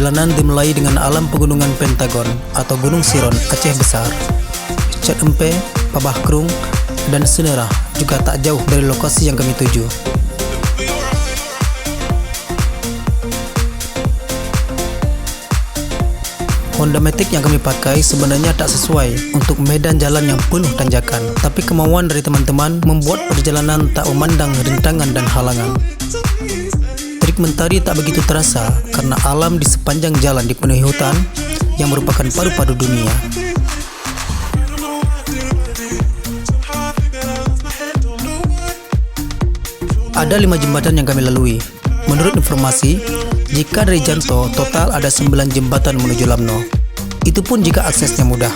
Perjalanan dimulai dengan alam pegunungan Pentagon atau Gunung Siron, Aceh Besar. Cat Empe, Pabah Krung, dan Senerah juga tak jauh dari lokasi yang kami tuju. Honda Matic yang kami pakai sebenarnya tak sesuai untuk medan jalan yang penuh tanjakan, tapi kemauan dari teman-teman membuat perjalanan tak memandang rintangan dan halangan. Terik mentari tak begitu terasa karena alam di sepanjang jalan dipenuhi hutan yang merupakan paru-paru dunia. Ada 5 jembatan yang kami lalui. Menurut informasi, jika dari Janto, total ada 9 jembatan menuju Lamno. Itu pun jika aksesnya mudah.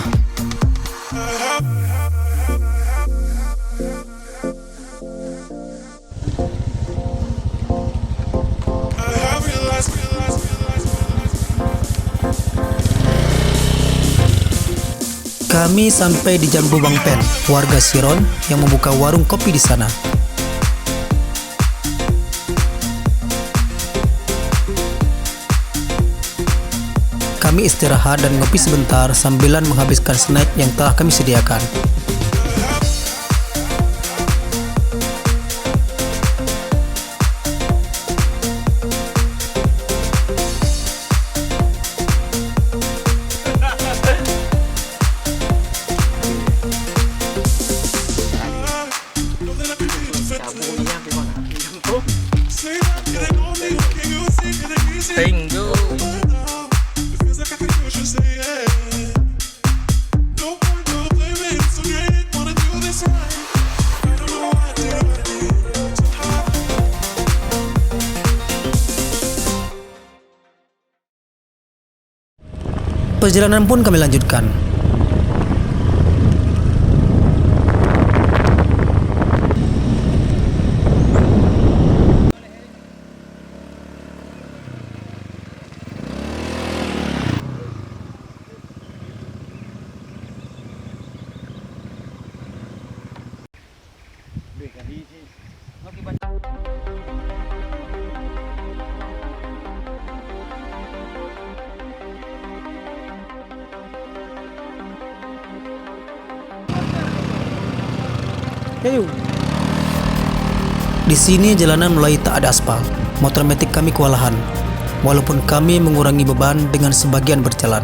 Kami sampai di Jambu Bang Pen, warga Siron yang membuka warung kopi di sana. Kami istirahat dan ngopi sebentar sambilan menghabiskan snack yang telah kami sediakan. Perjalanan pun kami lanjutkan. Di sini jalanan mulai tak ada aspal. Motor metik kami kewalahan, walaupun kami mengurangi beban dengan sebagian berjalan.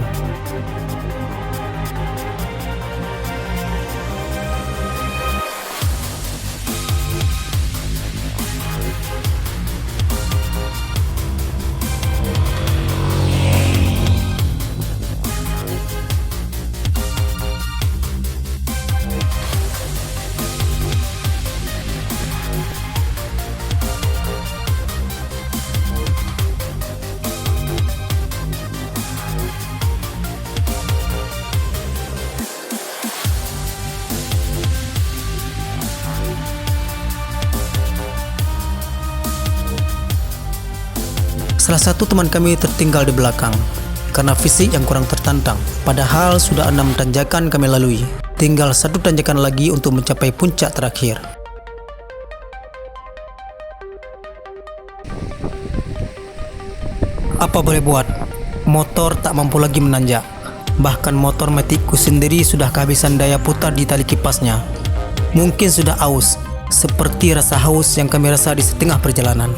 Salah satu teman kami tertinggal di belakang karena fisik yang kurang tertantang. Padahal sudah 6 tanjakan kami lalui. Tinggal 1 tanjakan lagi untuk mencapai puncak terakhir. Apa boleh buat, motor tak mampu lagi menanjak. Bahkan motor metikku sendiri sudah kehabisan daya putar di tali kipasnya. Mungkin sudah aus, seperti rasa haus yang kami rasa di setengah perjalanan.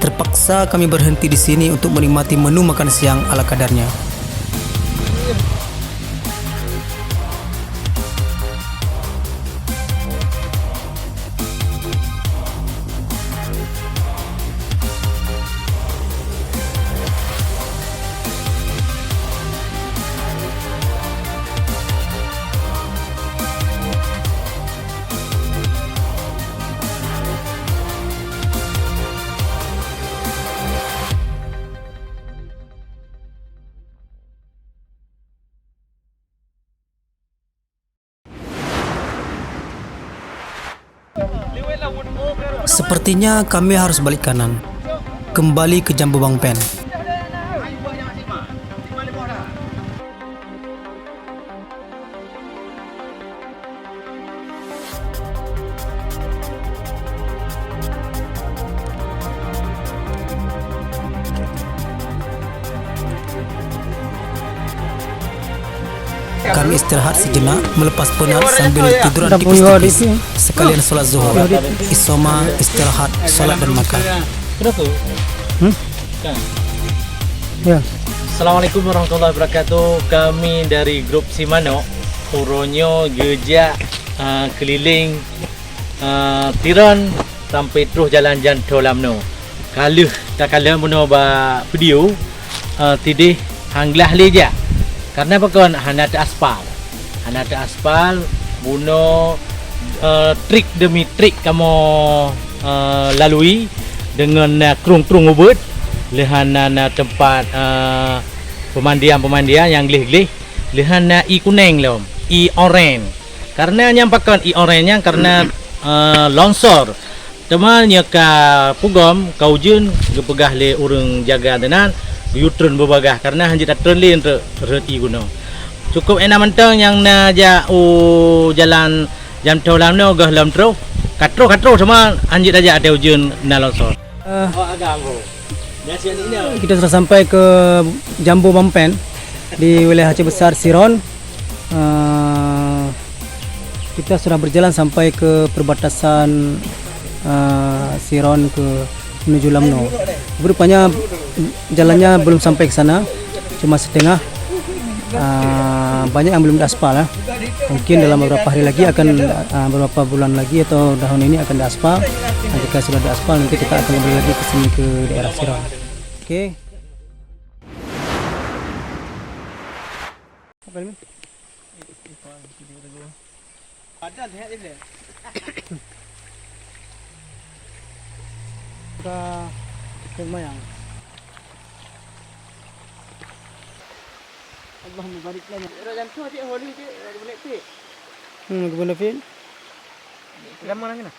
Terpaksa kami berhenti di sini untuk menikmati menu makan siang ala kadarnya. Sepertinya kami harus balik kanan, kembali ke Jambu Bang Pen. Kami istirahat sejenak, melepas penat sambil tiduran Dah tipis-tipis. punya Sekalian sholat zuhur, isoma, istirahat, sholat dan makan. Ya. Assalamualaikum warahmatullahi wabarakatuh. Kami dari grup Simano Uronyo gejak keliling Tiran sampai terus jalan Janto Lamno. Kalau tak kala meno ba video tidih hanglah leja. Karena pakon hanat aspal. Hanat aspal buno trik demi trik kamu lalui dengan krung-krung ubud lehana tempat pemandian yang glih-glih lehana i kuning lom i oren karena nyampakan i orennya karena longsor temannya ka pugom kaujun gepegah le urang jaga denan yutron berbagah karena hanjit turn le reti gunung cukup enak mentang yang na ja jalan jam taulamno gah lam tro katro sama hanjit aja ada ujun na longsor agak anggo. Kita sudah sampai ke Jambu Bampen di wilayah Aceh Besar Siron. Kita sudah berjalan sampai ke perbatasan Siron ke menuju Lamno. Rupanya jalannya belum sampai ke sana, cuma setengah. Banyak yang belum diaspal. Mungkin dalam beberapa hari lagi akan beberapa bulan lagi atau tahun ini akan diaspal. Jika sudah diaspal nanti kita akan kembali lagi ke sini ke daerah Siron. Oke. Apa ini? Kita kemayang. Allahumma barik lana. Jangan tu adik holi je, boleh pik. Boleh pik. Gambar lagi nak?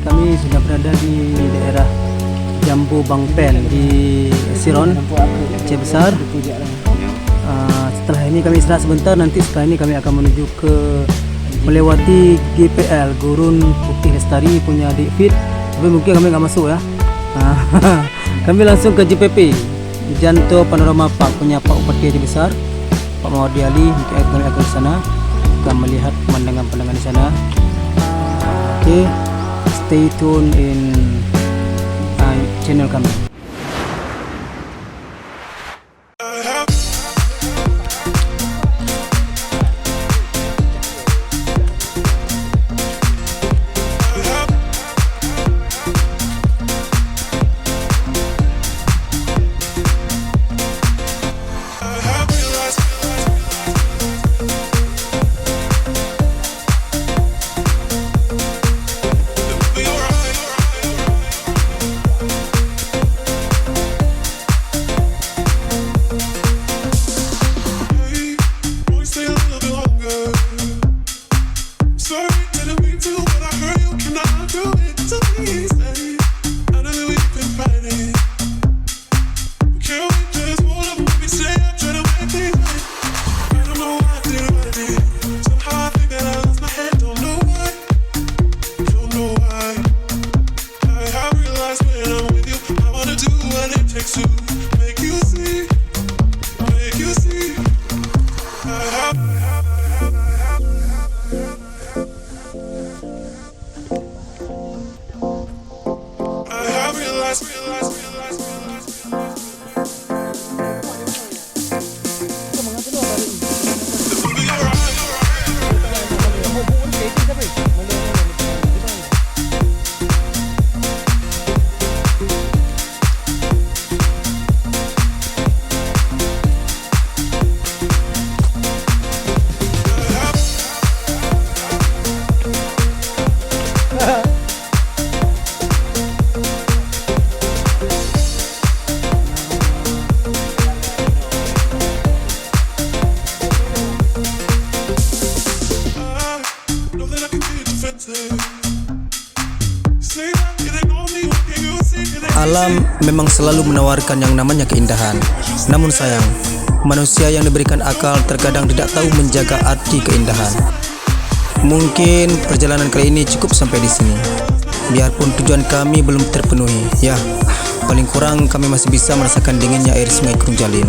Kami sudah berada di daerah Jambu Bangpen di Siron, Aceh Besar. Setelah ini kami istirahat sebentar. Nanti setelah ini kami akan menuju ke melewati GPL Gurun Putih Lestari punya adik Fit. Tapi mungkin kami nggak masuk ya. Kami langsung ke JPP Janto Panorama Park punya Pak Bupati Aceh Besar, Pak Mawardi Ali. Mungkin kami akan ke sana akan melihat pemandangan-pemandangan di sana. Oke. Stay tune in channel kami. Alam memang selalu menawarkan yang namanya keindahan. Namun sayang, manusia yang diberikan akal terkadang tidak tahu menjaga arti keindahan. Mungkin perjalanan kali ini cukup sampai di sini. Biarpun tujuan kami belum terpenuhi, ya, paling kurang kami masih bisa merasakan dinginnya air sungai Krung Jalin.